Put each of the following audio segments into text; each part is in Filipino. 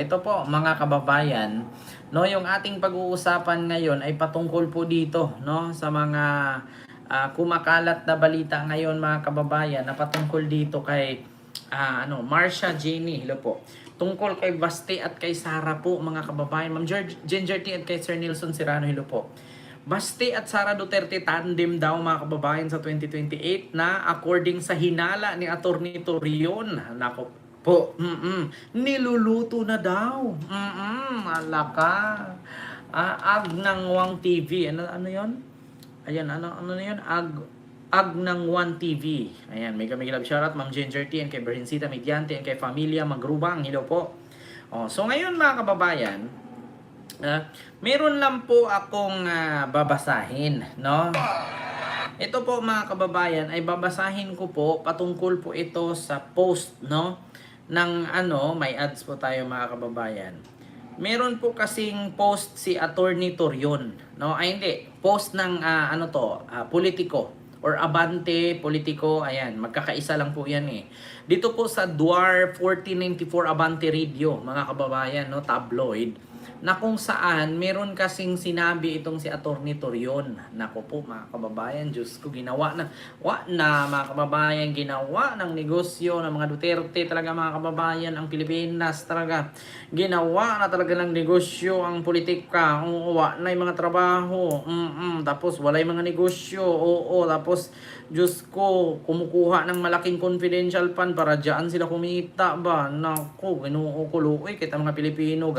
Ito po mga kababayan, no, yung ating pag-uusapan ngayon ay patungkol po dito, no, sa mga kumakalat na balita ngayon mga kababayan na patungkol dito kay Marcia Jenny, hello po. Tungkol kay Basti at kay Sara po mga kababayan, Ma'am Ginger T at kay Sir Nelson Serrano, hello po. Basti at Sara Duterte tandem daw mga kababayan sa 2028 na according sa hinala ni Atty. Torion. Nako po, niluluto na daw. Alaka. Ag ng Wang TV. Ano 'yon? Ayan, ano na 'yon? Ag ng One TV. Ayan, may love shoutout Ma'am Ginger T and kay Berhincita Mediante and kay Familia Magrubang. Hello po. So ngayon mga kababayan, meron lang po akong babasahin, no? Ito po mga kababayan ay babasahin ko po patungkol po ito sa post, no, ng may ads po tayo mga kababayan. Meron po kasing post si Atty. Torion, no? Ay hindi, post ng Politico or Abante Politico, ayan, magkakaisa lang po yan eh. Dito po sa Dwar 1494 Abante Radio, mga kababayan, no, tabloid, na kung saan meron kasing sinabi itong si Atty. Torion. Nako po mga kababayan, Diyos ko, ginawa na mga kababayan, ginawa ng negosyo ng mga Duterte talaga mga kababayan ang Pilipinas talaga. Ginawa na talaga ng negosyo ang politika. Na yung mga trabaho. Tapos wala yung mga negosyo. Tapos Diyos ko, kumukuha ng malaking confidential fund para dyan sila kumita ba? Nako, ginuukuloy kita mga Pilipino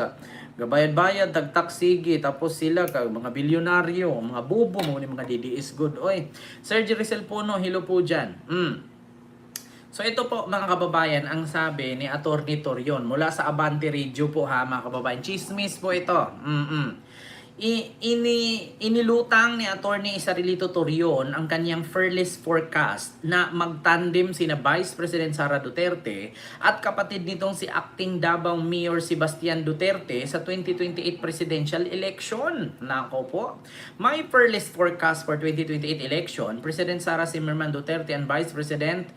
gabayad-bayad, tagtak sige, tapos sila mga bilyonaryo, mga bubo mo ni mga DDS good. Oy, Sergio Rizal Puno, hello po dyan. So ito po mga kababayan, ang sabi ni Atty. Torion mula sa Abante Radio po ha mga kababayan. Chismis po ito. Inilutang ni Atty. Isarilito Torion ang kanyang fearless forecast na magtandem sina Vice President Sara Duterte at kapatid nitong si Acting Davao Mayor Sebastian Duterte sa 2028 presidential election. Nako po. My fearless forecast for 2028 election, President Sara Zimmerman Duterte and Vice President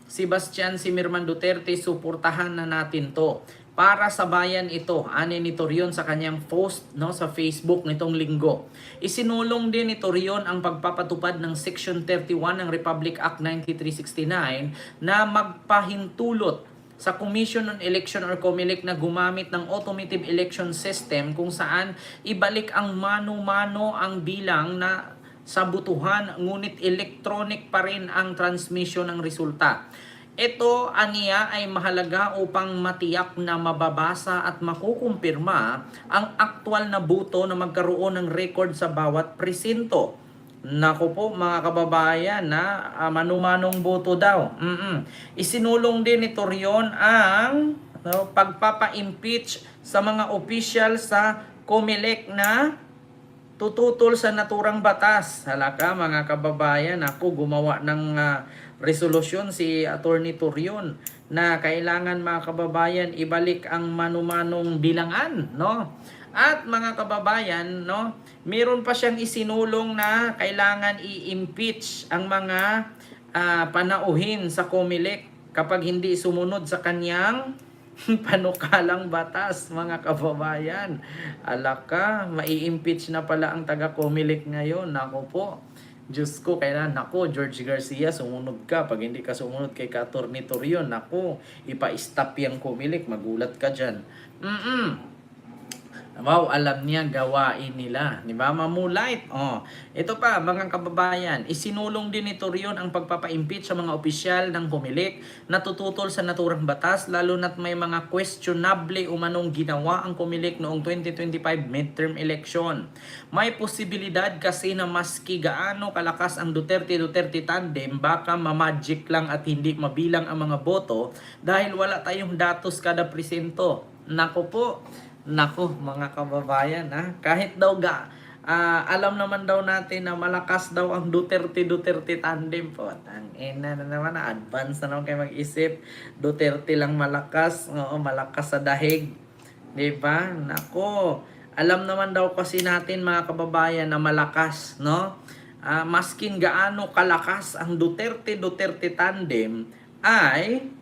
Sebastian Zimmerman Duterte, suportahan na natin to. Para sa bayan ito, ani ni Torion sa kanyang post sa Facebook nitong linggo. Isinulong din ni Torion ang pagpapatupad ng Section 31 ng Republic Act 9369 na magpahintulot sa Commission on Election or COMELEC na gumamit ng automated election system kung saan ibalik ang mano-mano ang bilang na sa butuhan ngunit electronic pa rin ang transmission ng resulta. Ito aniya ay mahalaga upang matiyak na mababasa at makukumpirma ang aktwal na boto na magkaroon ng record sa bawat presinto. Nako po mga kababayan na manumanong boto daw. Isinulong din ni Torion ang pagpapa-impeach sa mga opisyal sa COMELEC na tututol sa naturang batas. Halaka mga kababayan, ako gumawa ng resolusyon si Atty. Torion na kailangan mga kababayan ibalik ang manumanong bilangan, no? At mga kababayan, no, meron pa siyang isinulong na kailangan i-impeach ang mga panauhin sa COMELEC kapag hindi sumunod sa kanyang panukalang batas, mga kababayan. Alaka, mai-impeach na pala ang taga-COMELEC ngayon. Nako po, Diyos ko, kailan, nako, George Garcia, sumunod ka. Pag hindi ka sumunod kay Atty. Torion, nako, ipa-stop yung COMELEC, magulat ka dyan. Wow, alam niya gawain nila. Di ba? Mamulait. Ito pa, mga kababayan, isinulong din ni Torion ang pagpapa-impeach sa mga opisyal ng COMELEC na tututol sa naturang batas, lalo na't may mga questionable umanong ginawa ang COMELEC noong 2025 midterm election. May posibilidad kasi na maski gaano kalakas ang Duterte tandem, baka mamagic lang at hindi mabilang ang mga boto dahil wala tayong datos kada presinto. Nako po. Nako mga kababayan, kahit daw alam naman daw natin na malakas daw ang Duterte tandem po. Tangina na naman, advance na naman kayo mag-isip. Duterte lang malakas, malakas sa dahig. 'Di ba? Nako, alam naman daw kasi natin mga kababayan na malakas, no? Maskin gaano kalakas ang Duterte tandem ay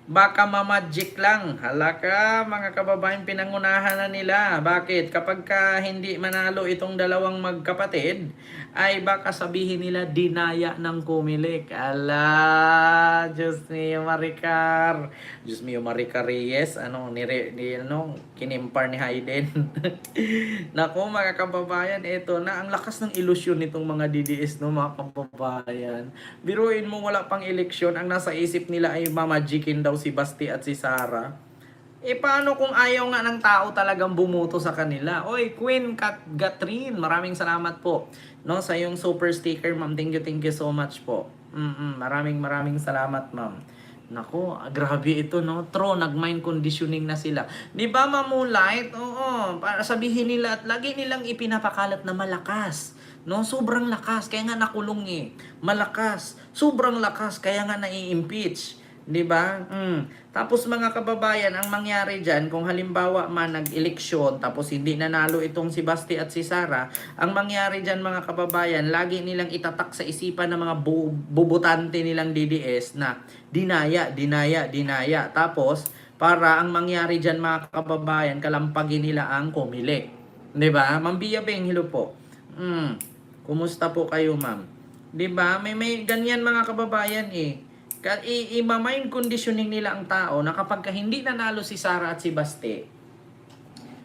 Baka mamagic lang. Hala ka, mga kababayan, pinangunahan na nila. Bakit? Kapag ka hindi manalo itong dalawang magkapatid, ay baka sabihin nila dinaya ng Comelec. Ala, Diyos mio Maricar. Diyos mio Maricar Reyes, kinimpar ni Hayden. Nako mga kababayan, eto na ang lakas ng ilusyon nitong mga DDS, no mga kababayan. Biruin mo, wala pang eleksyon, ang nasa isip nila ay mamagikin daw si Basti at si Sara. Eh paano kung ayaw nga ng tao talagang bumuto sa kanila? Oy, Queen Catherine, maraming salamat po no sa yung super sticker, ma'am. Thank you so much po. Maraming salamat, ma'am. Nako, grabe ito, no? True, nag-mind conditioning na sila. Di ba, Mamulite? Oo, para sabihin nila at lagi nilang ipinapakalat na malakas. No, sobrang lakas, kaya nga nakulong eh. Malakas, sobrang lakas, kaya nga nai-impeach. 'Di ba? Tapos mga kababayan, ang mangyari diyan kung halimbawa man nag-eleksyon tapos hindi nanalo itong si Basti at si Sara, ang mangyari diyan mga kababayan, lagi nilang itatak sa isipan ng mga bubutante nilang DDS na dinaya. Tapos para ang mangyari diyan mga kababayan, kalampagin nila ang Comelec. 'Di ba? Ma'am Biyabeng, hello po. Kumusta po kayo, ma'am? 'Di ba? May ganyan mga kababayan eh. I-mind conditioning nila ang tao na kapag hindi nanalo si Sara at si Baste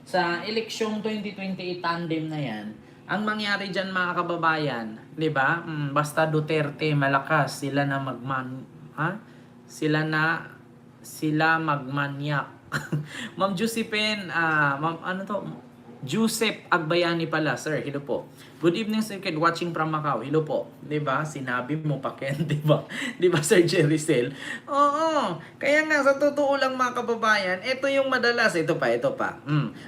sa eleksyong 2028 tandem na yan, ang mangyari dyan mga kababayan, di ba? Basta Duterte malakas, sila magmanyak. Ma'am Josephine, Joseph Agbayani pala, sir. Hello po. Good evening, sir. Kid watching from Macau. Hello po. 'Di ba? Sinabi mo pa Ken, 'di ba? 'Di ba, Sir Jericel? Oo. Kaya nga sa totoo lang mga kababayan, ito yung madalas, ito pa.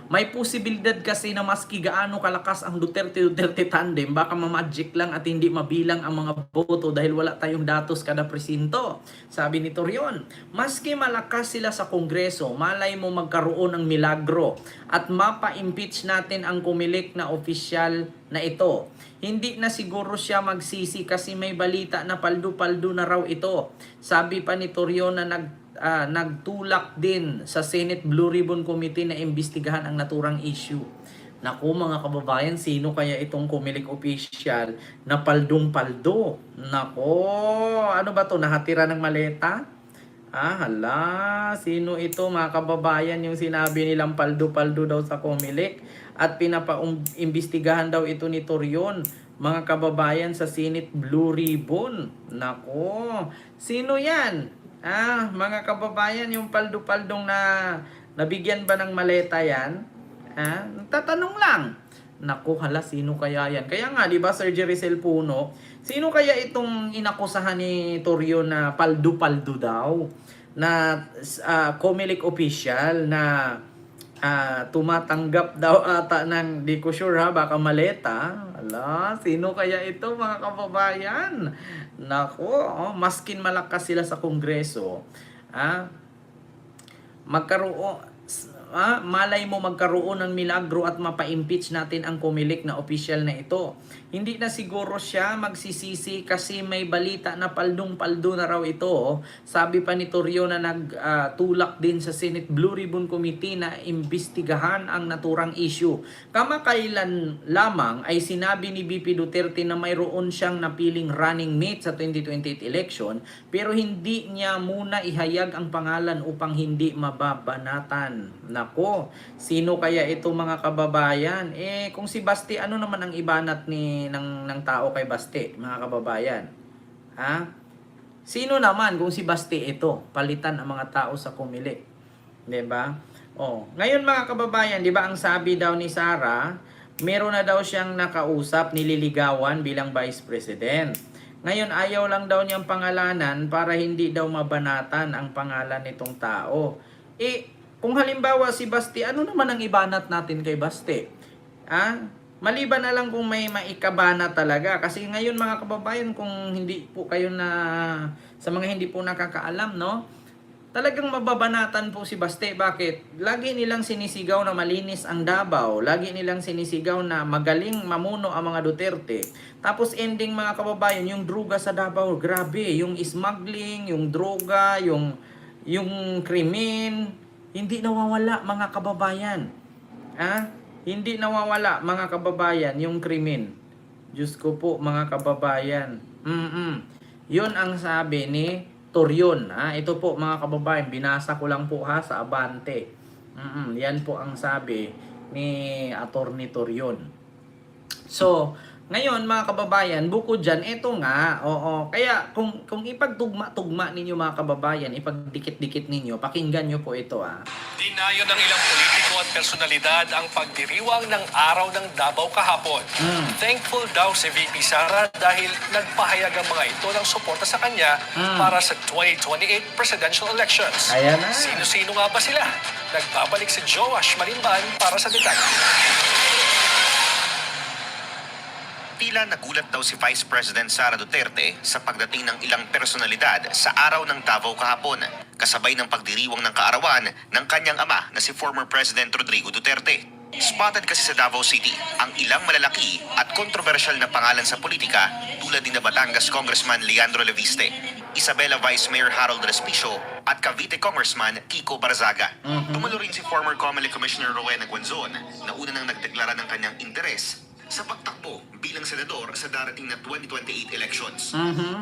May posibilidad kasi na maski gaano kalakas ang Duterte tandem, baka mamagic lang at hindi mabilang ang mga boto dahil wala tayong datos kada presinto. Sabi ni Torion, maski malakas sila sa Kongreso, malay mo magkaroon ng milagro at mapa-impeach natin ang Comelec na opisyal na ito. Hindi na siguro siya magsisi kasi may balita na paldo-paldo na raw ito. Sabi pa ni Torion na nagtulak din sa Senate Blue Ribbon Committee na imbestigahan ang naturang issue. Naku mga kababayan, sino kaya itong Comelec official na paldong-paldo? Nako, ano ba to? Nahatira ng maleta? Hala, sino ito mga kababayan yung sinabi nilang paldo-paldo daw sa Comelec at pinapa-imbestigahan daw ito ni Torion, mga kababayan sa Senate Blue Ribbon. Nako, sino yan? Mga kababayan, yung paldo-paldong na nabigyan ba ng maleta yan? Tatanong lang. Naku, hala, sino kaya yan? Kaya nga, di ba, Sir Jericel Puno, sino kaya itong inakusahan ni Torion na paldo-paldo daw? Na Comelec official na tumatanggap daw ata ng, di ko sure ha, baka maleta. Hala, sino kaya ito mga kababayan? Naku, maskin malakas sila sa Kongreso. Malay mo magkaroon ng milagro at mapa-impeach natin ang Comelec na official na ito. Hindi na siguro siya magsisisi kasi may balita na paldong-paldo na raw ito. Sabi pa ni Torion na nagtulak din sa Senate Blue Ribbon Committee na imbestigahan ang naturang issue. Kamakailan lamang ay sinabi ni BP Duterte na mayroon siyang napiling running mate sa 2028 election pero hindi niya muna ihayag ang pangalan upang hindi mababanatan. Nako, sino kaya ito mga kababayan? Kung si Basti, ano naman ang ibanat ng tao kay Basti, mga kababayan? Sino naman kung si Basti ito? Palitan ang mga tao sa Comelec. 'Di ba? Ngayon mga kababayan, 'di ba ang sabi daw ni Sara, meron na daw siyang nakausap, nililigawan bilang Vice President. Ngayon ayaw lang daw niyang pangalanan para hindi daw mabanatan ang pangalan nitong tao. Kung halimbawa si Basti, ano naman ang ibanat natin kay Basti? Maliban na lang kung may maikabana talaga. Kasi ngayon mga kababayan, kung hindi po kayo sa mga hindi po nakakaalam, no? Talagang mababanatan po si Basti. Bakit? Lagi nilang sinisigaw na malinis ang Davao. Lagi nilang sinisigaw na magaling mamuno ang mga Duterte. Tapos ending mga kababayan, yung droga sa Davao, grabe. Yung smuggling, yung droga, yung yung krimen, hindi nawawala mga kababayan. Hindi nawawala mga kababayan yung krimen. Diyos ko po mga kababayan. Yun ang sabi ni Torion. Ito po mga kababayan, binasa ko lang po sa Abante. Yan po ang sabi ni Attorney Torion. So, ngayon mga kababayan, bukod dyan, ito nga, kaya kung ipagtugma-tugma ninyo mga kababayan, ipagdikit-dikit ninyo, pakinggan nyo po ito Dinayo ng ilang politiko at personalidad ang pagdiriwang ng Araw ng Davao kahapon. Thankful daw si VP Sara dahil nagpahayag ang mga ito ng suporta sa kanya para sa 2028 presidential elections. Ayan na. Sino-sino nga ba sila? Nagbabalik si Joash Malimban para sa detalye. Tila nagulat daw si Vice President Sara Duterte sa pagdating ng ilang personalidad sa Araw ng Davao kahapon, kasabay ng pagdiriwang ng kaarawan ng kanyang ama na si former President Rodrigo Duterte. Spotted kasi sa Davao City ang ilang malalaki at kontrobersyal na pangalan sa politika tulad ni Batangas Congressman Leandro Leviste, Isabela Vice Mayor Harold Respicio at Cavite Congressman Kiko Barzaga. Tumalo rin si former COMELEC Commissioner Rowena Guanzon na una nang nagdeklara ng kanyang interes sa pagtakbo bilang senador sa darating na 2028 elections.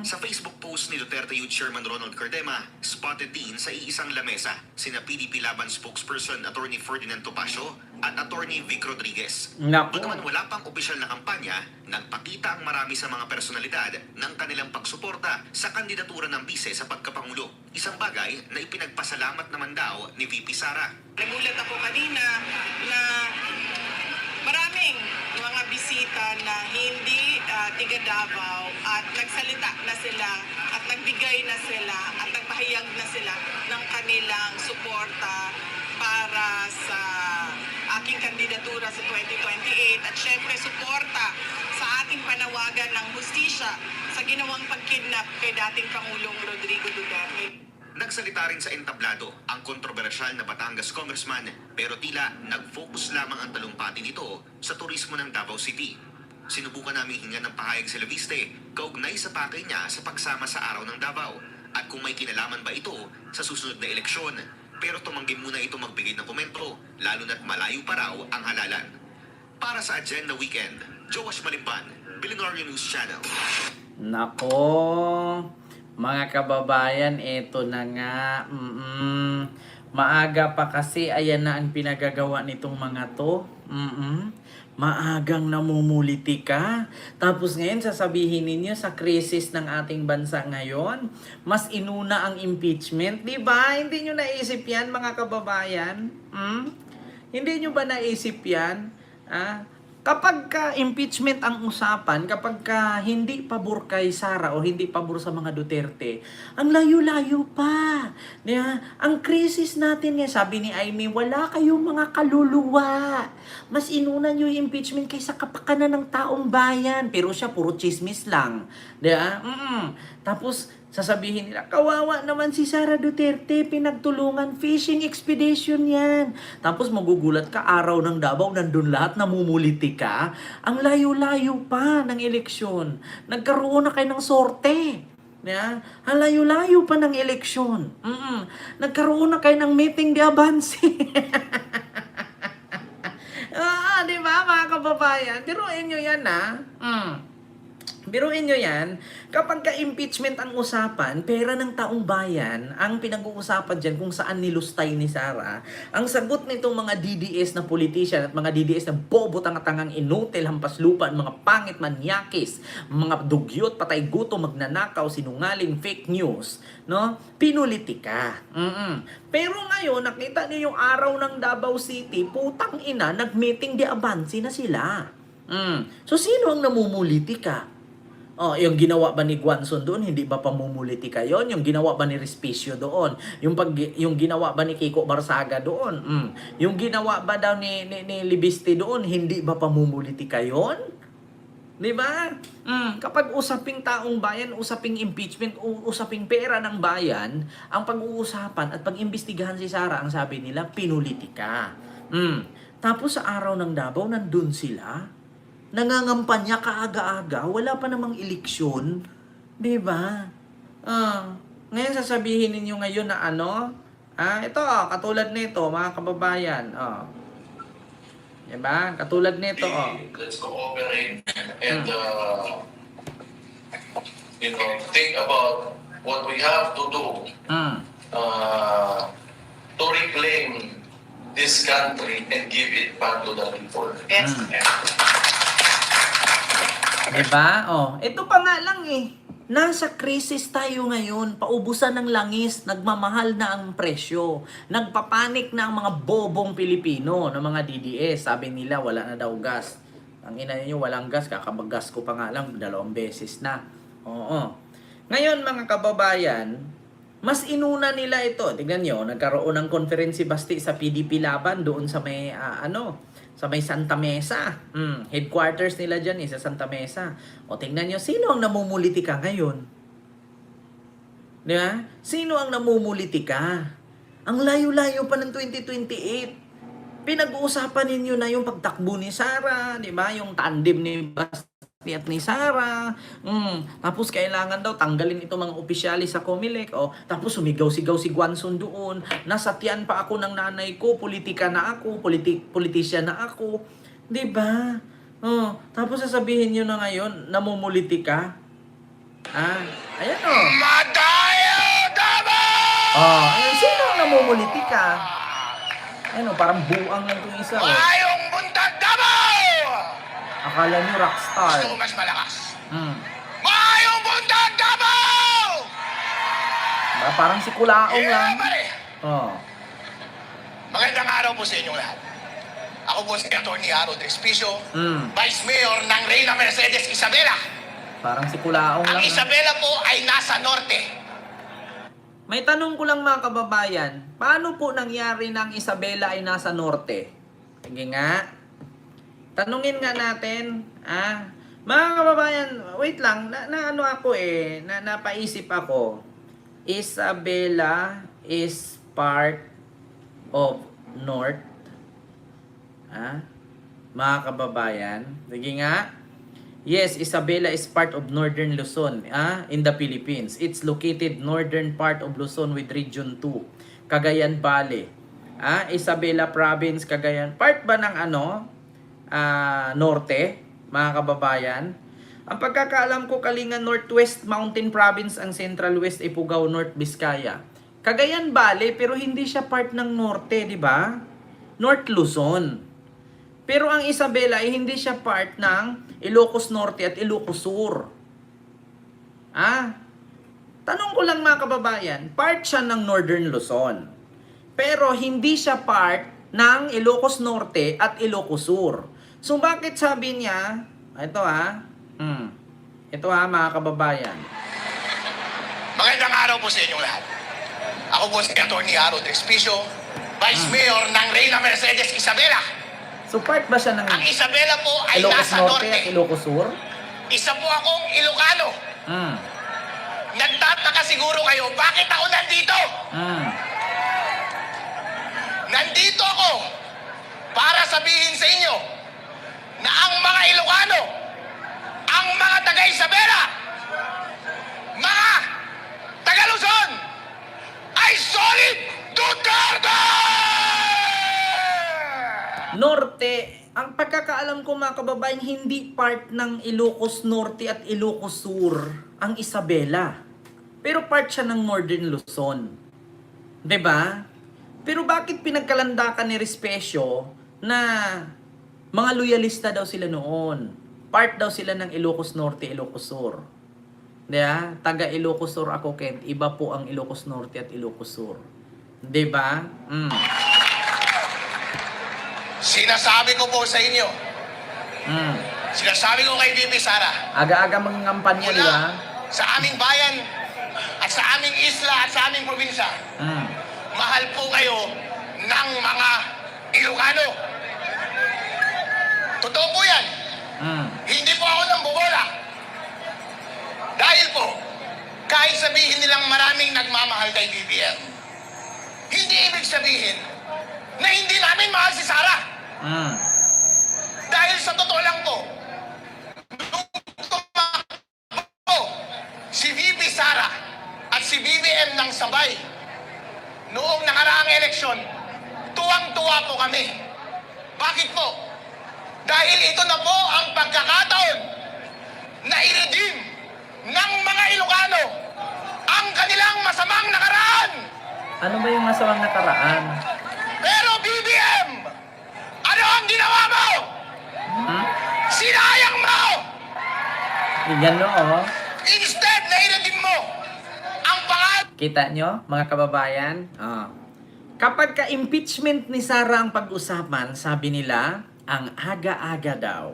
Sa Facebook post ni Duterte Youth Chairman Ronald Cardema, spotted din sa iisang lamesa sina PDP Laban spokesperson Attorney Ferdinand Topacio at Attorney Vic Rodriguez. Bagaman wala pang opisyal na kampanya, nagpakita ang marami sa mga personalidad ng kanilang pagsuporta sa kandidatura ng bise sa pagkapangulo. Isang bagay na ipinagpasalamat naman daw ni VP Sara. Nagulat ako kanina na maraming mga bisita na hindi tiga Davao at nagsalita na sila at nagbigay na sila at nagpahayag na sila ng kanilang suporta para sa aking kandidatura sa 2028 at syempre suporta sa ating panawagan ng hustisya sa ginawang pagkidnap kay dating Pangulong Rodrigo Duterte. Nagsalita rin sa entablado ang kontrobersyal na Batangas Congressman pero tila nag-focus lamang ang talumpati nito sa turismo ng Davao City. Sinubukan namin hingan ng pahayag si Leviste kaugnay sa pakay niya sa pagsama sa Araw ng Davao at kung may kinalaman ba ito sa susunod na eleksyon. Pero tumanggi muna ito magbigay ng komento lalo na't malayo pa raw ang halalan. Para sa Agenda Weekend, Joash Malimban, Billionaire News Channel. Nako, mga kababayan, eto na nga. Maaga pa kasi, ayan na ang pinagagawa nitong mga to. Maagang namumuliti ka. Tapos ngayon, sasabihin ninyo sa krisis ng ating bansa ngayon, mas inuna ang impeachment. Diba? Hindi nyo naisip yan, mga kababayan? Hindi nyo ba naisip yan? Kapag impeachment ang usapan, kapag hindi pabor kay Sara o hindi pabor sa mga Duterte, ang layo-layo pa. Ang krisis natin nga, sabi ni Amy, wala kayong mga kaluluwa. Mas inuna nyo yung impeachment kaysa kapakanan ng taong bayan. Pero siya, puro chismis lang. Tapos, sasabihin nila, kawawa naman si Sara Duterte, pinagtulungan, fishing expedition yan. Tapos magugulat ka, Araw ng Davao, nandun lahat, namumuliti ka. Ang layo-layo pa ng eleksyon. Nagkaroon na kayo ng sorte. Ang layo-layo pa ng eleksyon. Nagkaroon na kayo ng meeting de avance. Di ba mga kababayan? Biruin nyo yan Biruin nyo yan, kapag ka-impeachment ang usapan, pera ng taong bayan, ang pinag-uusapan dyan kung saan nilustay ni Sara, ang sagot nitong mga DDS na politician at mga DDS na bobo tangatangang inutil, hampas lupa, mga pangit, manyakis, mga dugyot, patay guto, magnanakaw, sinungaling, fake news, pinulitika. Pero ngayon, nakita niyo yung Araw ng Davao City, putang ina, nag-meeting de avance na sila. So, sino ang namumulitika? Yung ginawa ba ni Guanzon doon, hindi ba pamumulitika yon? Yung ginawa ba ni Respicio doon? Yung ginawa ba ni Kiko Barzaga doon? Yung ginawa ba daw ni Libiste doon, hindi ba pamumulitika yon? Di ba? Kapag usaping taong bayan, usaping impeachment, usaping pera ng bayan, ang pag-uusapan at pag-imbestigahan si Sara, ang sabi nila, pinulitika. Tapos sa Araw ng Davao, nandun sila. Nangangampanya kaaga-aga, wala pa namang eleksyon, 'di ba? Ngayon sasabihin ninyo ngayon na ano? Ito, katulad nito, mga kababayan. Diba? Katulad nito, Let's cooperate and think about what we have to do to reclaim this country and give it back to the people. Yes. Diba? Ito pa nga lang eh. Nasa krisis tayo ngayon, paubusan ng langis, nagmamahal na ang presyo. Nagpapanik na ang mga bobong Pilipino ng mga DDS. Sabi nila wala na daw gas. Ang ina niyo walang gas, kakabagas ko pa nga lang 2 beses na. Oo. Ngayon mga kababayan, mas inuna nila ito. Tingnan nyo, nagkaroon ng conference si Basti sa PDP Laban doon sa may sa may Santa Mesa. Headquarters nila dyan sa Santa Mesa. O tingnan nyo, sino ang namumulitika ngayon? Di ba? Sino ang namumulitika? Ang layo-layo pa ng 2028. Pinag-uusapan ninyo na yung pagtakbo ni Sara, di ba? Yung tandem ni Basti at ni Sara. Tapos kailangan daw tanggalin itong mga opisyalis sa Comelec. Tapos sumigaw-sigaw si Guanzon doon. Nasatian pa ako ng nanay ko, politika na ako, politisya na ako. 'Di ba? Tapos sasabihin niyo na ngayon, namumulitika. Ayan Madayo Dabo! Ayun, sino ang namumulitika? Ayun parang buang lang itong isa. Mayong Buntag Dabo! Akala niyo rockstar. Gusto ko mas malakas. Mayong Buntag Dabo! Parang si Kulaong lang. pare! Magandang araw po sa inyong lahat. Ako po si Atty. Harold Respicio, Vice Mayor ng Reyna Mercedes Isabela. Parang si Kulaong lang. Ang Isabela po ay nasa norte. May tanong ko lang mga kababayan, paano po nangyari na ang Isabela ay nasa norte? Sige nga. Tanungin nga natin, mga kababayan, wait lang, ano ako napaisip ako. Isabela is part of North. Mga kababayan, sige nga. Yes, Isabela is part of Northern Luzon in the Philippines. It's located northern part of Luzon with Region 2, Cagayan Valley. Isabela Province, Cagayan. Part ba ng norte, mga kababayan? Ang pagkakaalam ko, Kalinga Northwest Mountain Province ang Central West, Ifugao North, Vizcaya. Cagayan Valley, pero hindi siya part ng norte, di ba? North Luzon. Pero ang Isabela ay hindi siya part ng Ilocos Norte at Ilocos Sur. Tanong ko lang mga kababayan, part siya ng Northern Luzon. Pero hindi siya part ng Ilocos Norte at Ilocos Sur. So bakit sabi niya, ito mga kababayan. Magandang araw po sa inyong lahat. Ako po si Atty. Harold Respicio, Vice Mayor ng Reyna Mercedes Isabela. So part ba siya ng Ang Isabela po ay Ilocos nasa Norte norte. at Ilocos Sur? Isa po akong Ilocano. Nagtataka siguro kayo, bakit ako nandito? Nandito ako para sabihin sa inyo na ang mga Ilocano, ang mga taga-Isabela, mga taga-Luzon, ay solid Duterte! Norte, ang pagkakaalam ko mga kababayan, hindi part ng Ilocos Norte at Ilocos Sur ang Isabela. Pero part siya ng Northern Luzon. 'Di ba? Pero bakit pinagkalandakan ni Respicio na mga loyalista daw sila noon? Part daw sila ng Ilocos Norte, Ilocos Sur. Diba? Taga Ilocos Sur ako, Kent. Iba po ang Ilocos Norte at Ilocos Sur. Diba? Sinasabi ko po sa inyo, sinasabi ko kay VP Sara, Aga-aga mangangampanya, di ba? sa aming bayan at sa aming isla at sa aming probinsya, mahal po kayo ng mga Ilocano. Totoo po yan. Hindi po ako nang bubola. Dahil po, kahit sabihin nilang maraming nagmamahal kay BBM, hindi ibig sabihin na hindi namin mahal si Sara. Dahil sa totoo lang po, nung tumakbo si VP Sara at si BBM kami. Bakit po? Dahil ito na po ang pagkakataon na i-redeem ng mga Ilocano ang kanilang masamang nakaraan. Ano ba yung masamang nakaraan? Pero BBM, ano ang ginawa mo? Hmm? Sinayang mo! Bigyan mo, oh. Instead na i-redeem mo ang pangalan. Kita nyo, mga kababayan? Kapag ka-impeachment ni Sara ang pag-usapan, sabi nila, ang aga-aga daw,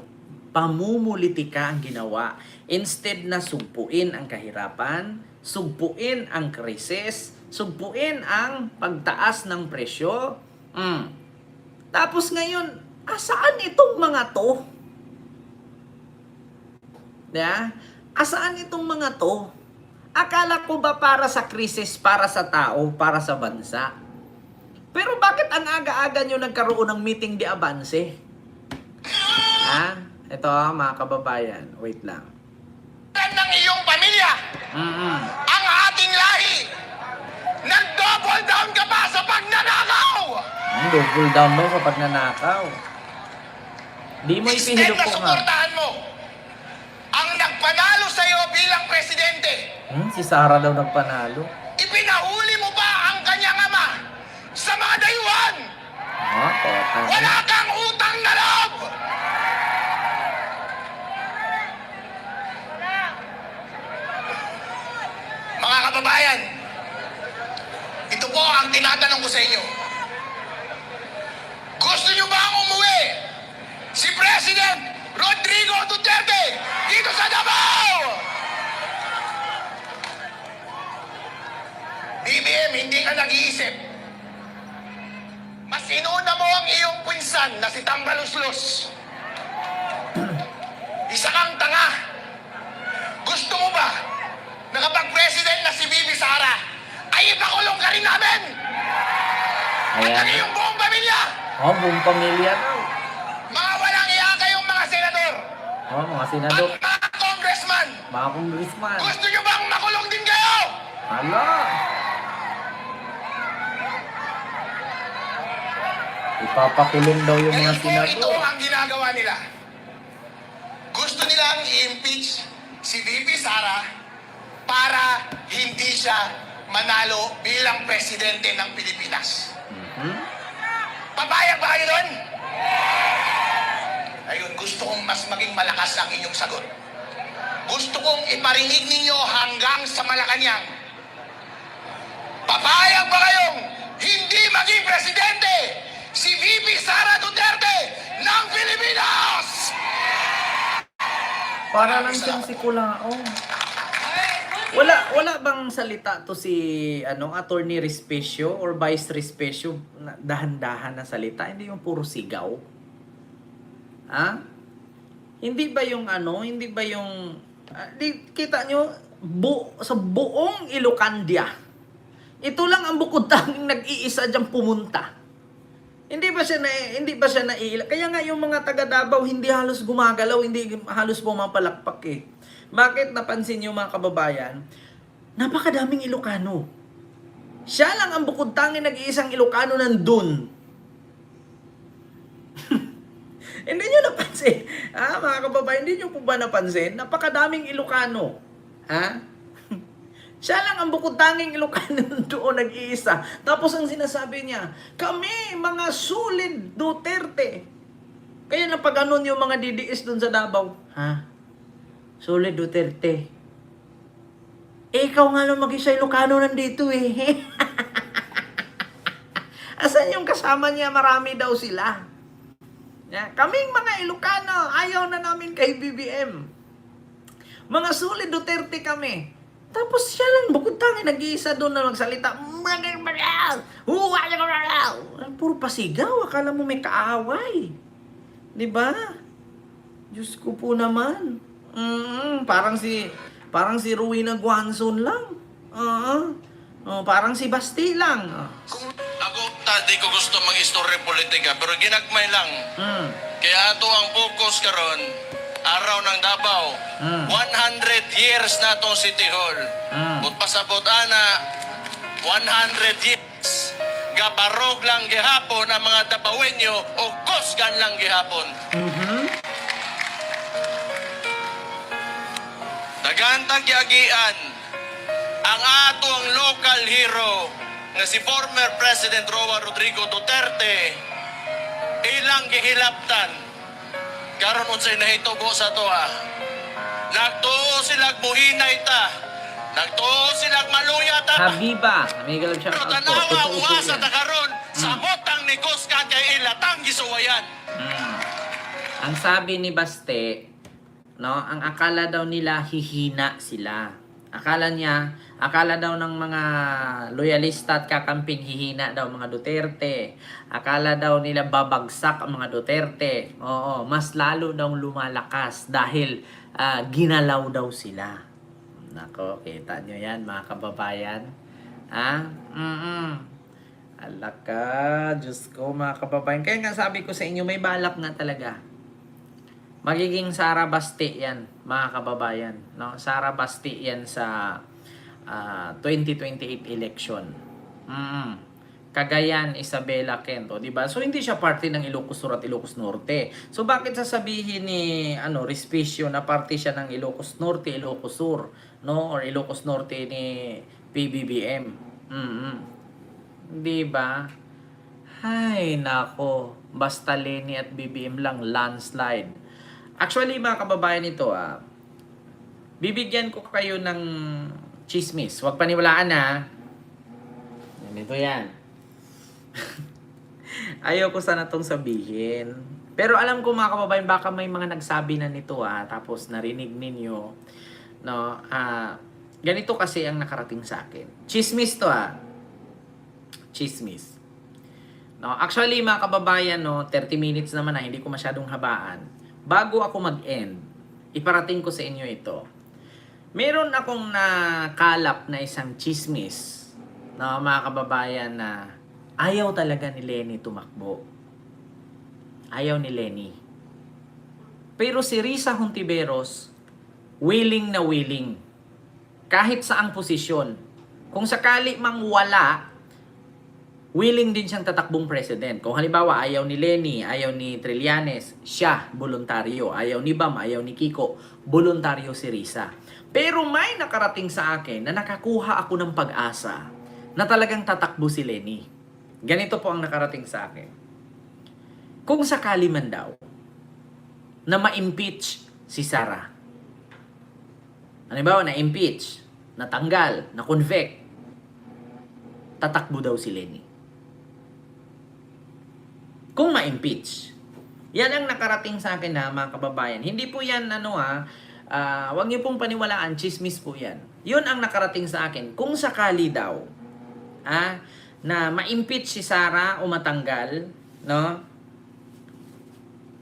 pamumulitika ang ginawa. Instead na sugpuin ang kahirapan, sugpuin ang krisis, sugpuin ang pagtaas ng presyo. Tapos ngayon, asaan itong mga to? Yeah? Asaan itong mga to? Akala ko ba para sa krisis, para sa tao, para sa bansa? Pero bakit ang aga-aga nyo nagkaroon ng meeting di abanse? Ha? Ito mga kababayan. Wait lang. Ng iyong pamilya, ang ating lahi, nag-double down ka pa sa pagnanakaw! Double down mo sa pagnanakaw. Di mo Instead ipihilok na ko nga. suportahan mo ang nagpanalo sa iyo bilang presidente, Si Sara daw nagpanalo. ipinahuli mo pa ang kanyang ama sa mga dayuhan. Kaya Wala kang utang na loob! Mga kababayan, ito po ang tinatanong ko sa inyo. Gusto nyo ba ang umuwi si President Rodrigo Duterte dito sa Davao? BBM, hindi ka nag-iisip. Mas inuna mo ang iyong pinsan na si Tambaluslos. Isa kang tanga. Gusto mo ba na kapag president na si Bibi Sara, ay ipakulong ka rin namin? At ang Ayan. iyong buong pamilya? Buong pamilya daw. Mga walang iya kayong mga senador Mga at senador. mga congressman, Mga congressman. gusto nyo bang makulong din kayo? Hala. Ipapakulong daw yung mga Ngayon po, ito senador. ang ginagawa nila. Gusto nilang i-impeach si VP Sara para hindi siya manalo bilang presidente ng Pilipinas. Papayag ba kayo doon? Ayun, gusto kong mas maging malakas ang inyong sagot. Gusto kong iparinig ninyo hanggang sa Malacanang. Papayag ba kayong hindi maging presidente si VP Sara Duterte ng Pilipinas? Para lang siyang si Kulaong. Wala bang salita to si Attorney Respecio or Vice Respecio, dahan-dahan na salita, hindi yung puro sigaw? Ha? Hindi ba yung hindi ba yung kita nyo sa buong Ilocandia, ito lang ang bukod tanging nag-iisa diyang pumunta. Hindi ba siya naiiyak? Kaya nga yung mga taga Davao hindi halos gumagalaw, hindi halos pumapalakpak eh. Bakit napansin niyo mga kababayan? Napakadaming Ilocano. Siya lang ang bukod tanging nag-iisang Ilocano nandun. Hindi niyo napansin? Mga kababayan, hindi niyo po ba napansin? Napakadaming Ilocano. Siya lang ang bukod tanging Ilocano doon nag-iisa. Tapos ang sinasabi niya, kami mga sulid Duterte. Kaya napag-anon yung mga DDS doon sa Davao. Sulid Duterte. Ikaw nga lang mag-isa Ilocano nandito eh. Asan yung kasama niya? Marami daw sila. Kaming mga Ilocano, ayaw na namin kay BBM. Mga sulid Duterte kami. Tapos siya lang, bukod tangi, nag-iisa doon na magsalita. Puro pasigaw, akala mo may kaaway. Diba? Diyos ko po naman. Parang si Rowena Guanzon lang. Parang si Basti lang. Ako, di ko gusto mag-istorya politika, pero ginagmay lang. Kaya ato ang focus karon araw ng Davao. 100 years na itong City Hall. Pasabot ana, 100 years gabarog lang gihapon ang mga Dabawenyo o kusgan lang gihapon. Nagantang giagian ang atong local hero nga si former President Roa Rodrigo Duterte ilang gihilaptan karon unsay nahitubo sa toa. Nagtuo silang buhinay ta. Nagtuo silang maluya ta. Habiba, may galap siya. Pero tanawa ang uwasa ta karon sa motang ni kusgan kay ilatang gisuwayan. Ang sabi ni Baste, no, ang akala daw nila hihina sila. Akala daw ng mga loyalista at kakamping hihina daw mga Duterte. Akala daw nila babagsak ang mga Duterte. Oo, mas lalo daw lumalakas dahil ginalaw daw sila. Nako, kita nyo yan mga kababayan. Ha? Alaka, Diyos ko mga kababayan. Kaya nga sabi ko sa inyo, may balak nga talaga. Magiging Sara Baste yan, mga kababayan. No? Sara Baste yan sa 2028 election. Cagayan, Isabela, Quento, diba? So hindi siya parte ng Ilocos Sur at Ilocos Norte. So bakit sasabihin ni Respicio na parte siya ng Ilocos Norte, Ilocos Sur, no? Or Ilocos Norte ni PBBM. Diba? Hay nako, basta Leni at BBM lang landslide. Actually mga kababayan, ito bibigyan ko kayo ng chismis. Huwag paniwalaan Ito yan. Ayoko sana itong sabihin. Pero alam ko mga kababayan, baka may mga nagsabi na nito tapos narinig ninyo. No, ganito kasi ang nakarating sa akin. Chismis to Chismis. No, actually mga kababayan, 30 minutes naman hindi ko masyadong habaan. Bago ako mag-end, iparating ko sa inyo ito. Meron akong nakalap na isang chismis, mga kababayan, na ayaw talaga ni Leni tumakbo. Ayaw ni Leni. Pero si Risa Hontiveros, willing na willing. Kahit saang posisyon. Kung sakali mang wala, willing din siyang tatakbong president. Kung halimbawa, ayaw ni Leni, ayaw ni Trillanes, siya, voluntaryo. Ayaw ni Bam, ayaw ni Kiko, voluntaryo si Risa. Pero may nakarating sa akin na nakakuha ako ng pag-asa na talagang tatakbo si Leni. Ganito po ang nakarating sa akin. Kung sakali man daw na ma-impeach si Sara. Halimbawa, na-impeach, natanggal, na-convict, tatakbo daw si Leni. Kung ma-impeach. Yan ang nakarating sa akin mga kababayan. Hindi po yan wag niyo pong paniwalaan, chismis po yan. Yun ang nakarating sa akin. Kung sakali daw na ma-impeach si Sara o matanggal,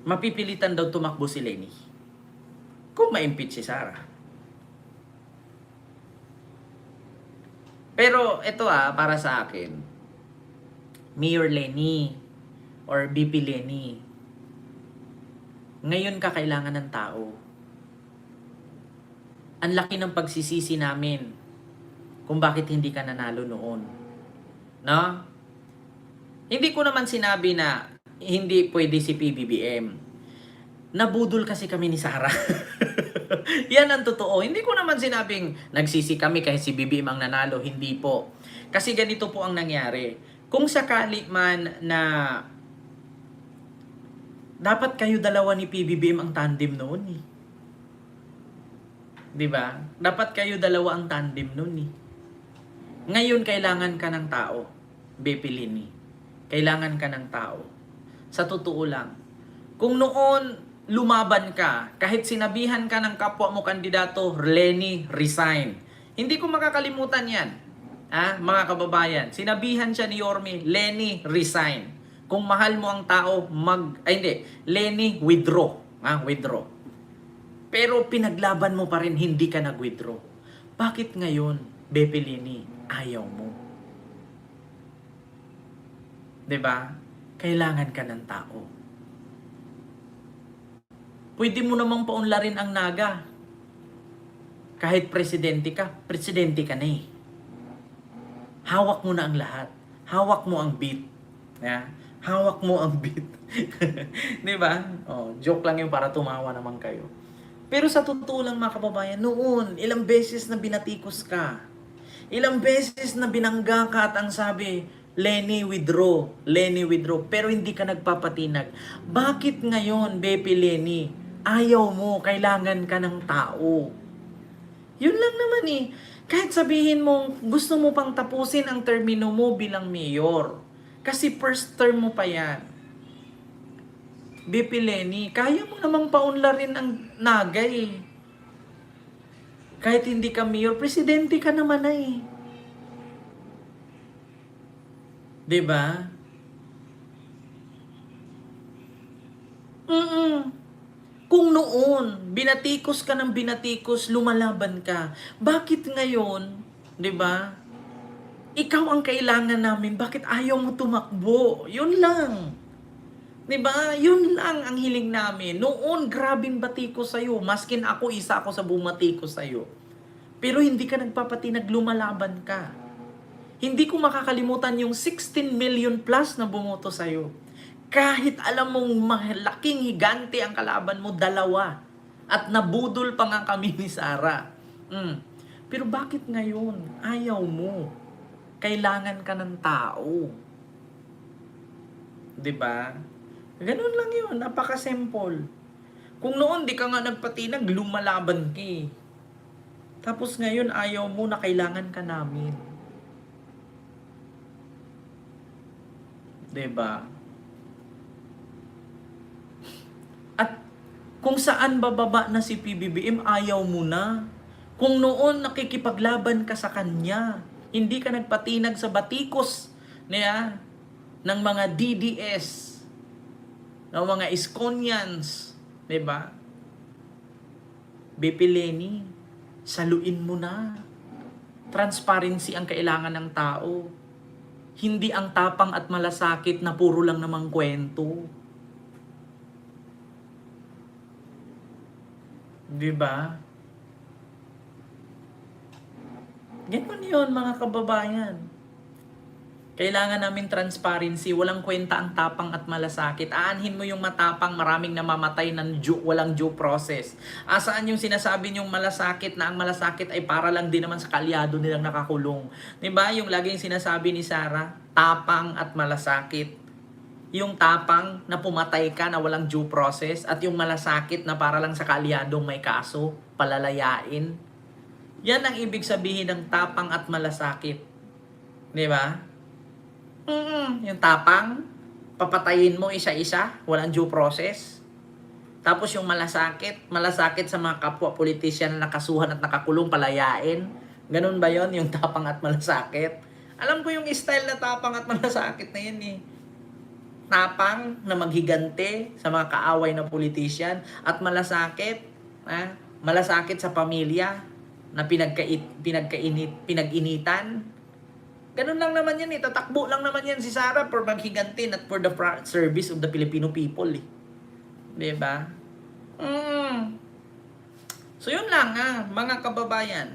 mapipilitan daw tumakbo si Leni. Kung ma-impeach si Sara. Pero ito para sa akin, Mayor Leni or BP Leni, ngayon ka kailangan ng tao. Ang laki ng pagsisisi namin kung bakit hindi ka nanalo noon. No? Hindi ko naman sinabi na hindi pwede si PBBM. Nabudol kasi kami ni Sara. Yan ang totoo. Hindi ko naman sinabing nagsisi kami kahit si BBM ang nanalo. Hindi po. Kasi ganito po ang nangyari. Kung sakali man na dapat kayo dalawa ni PBBM ang tandem noon Diba? Dapat kayo dalawa ang tandem noon Ngayon kailangan ka ng tao, BP Leni. Kailangan ka ng tao. Sa totoo lang. Kung noon lumaban ka, kahit sinabihan ka ng kapwa mo kandidato, Leni, resign. Hindi ko makakalimutan yan. Mga kababayan, sinabihan siya ni Yorme, Leni, resign. Kung mahal mo ang tao, Leni, withdraw. Withdraw. Pero pinaglaban mo pa rin, hindi ka nag-withdraw. Bakit ngayon, BP Leni, ayaw mo? Diba? Kailangan ka ng tao. Pwede mo namang paunlarin ang naga. Kahit presidente ka na Hawak mo na ang lahat. hawak mo ang beat. Yeah? Hawak mo ang beat. Di ba? Oh, joke lang yun para tumawa naman kayo. Pero sa totoo lang mga kababayan, noon, ilang beses na binatikos ka. Ilang beses na binangga ka at ang sabi, Lenny withdraw, Lenny withdraw. Pero hindi ka nagpapatinag. Bakit ngayon, Bepi Lenny, ayaw mo, kailangan ka ng tao? Yun lang naman eh. Kahit sabihin mo, gusto mo pang tapusin ang termino mo bilang mayor. Kasi first term mo pa yan. Bepi Lenny, kaya mo namang paunlarin ang naga eh. Kahit hindi ka mayor, presidente ka naman na eh. Diba? Kung noon, binatikos ka ng binatikos, lumalaban ka. Bakit ngayon, diba? Ikaw ang kailangan namin, bakit ayaw mo tumakbo? Yun lang. Diba? Yun lang ang hiling namin. Noon, grabing batiko sa'yo. Maskin ako, isa ako sa bumatiko sa'yo. Pero hindi ka nagpapatinag, lumalaban ka. Hindi ko makakalimutan yung 16 million plus na bumoto sa'yo. Kahit alam mong malaking higante ang kalaban mo, 2. At nabudol pa nga kami ni Sara. Pero bakit ngayon? Ayaw mo. Kailangan ka ng tao. Diba? Ganun lang yun. Napaka-simple. Kung noon di ka nga nagpatinag, lumalaban ka eh. Tapos ngayon ayaw mo na kailangan ka namin. Diba? At kung saan bababa na si PBBM, ayaw mo na. Kung noon nakikipaglaban ka sa kanya, hindi ka nagpatinag sa batikos niya ng mga DDS, ng mga Iskonians, diba? Bepi Lenny, saluin mo na. Transparency ang kailangan ng tao. Hindi ang tapang at malasakit na puro lang namang kwento. Diba? Ganun yun mga kababayan. Kailangan namin transparency, walang kwenta ang tapang at malasakit. Aanhin mo yung matapang, maraming namamatay ng walang due process. Asaan yung sinasabi niyong malasakit na ang malasakit ay para lang din naman sa kalyado nilang nakakulong. Diba? Yung laging sinasabi ni Sara, tapang at malasakit. Yung tapang na pumatay ka na walang due process at yung malasakit na para lang sa kalyadong may kaso, palalayain. Yan ang ibig sabihin ng tapang at malasakit. Diba? Yung tapang, papatayin mo isa-isa, walang due process. Tapos yung malasakit sa mga kapwa politician na nakasuhan at nakakulong, palayain. Ganun ba yon yung tapang at malasakit? Alam ko yung style na tapang at malasakit na yun eh. Tapang na maghigante sa mga kaaway na politician at malasakit, malasakit sa pamilya na pinag-initan. Ganun lang naman yan eh. Tatakbo lang naman yan si Sara for maghigantin at for the service of the Filipino people eh. Diba? So yun lang mga kababayan.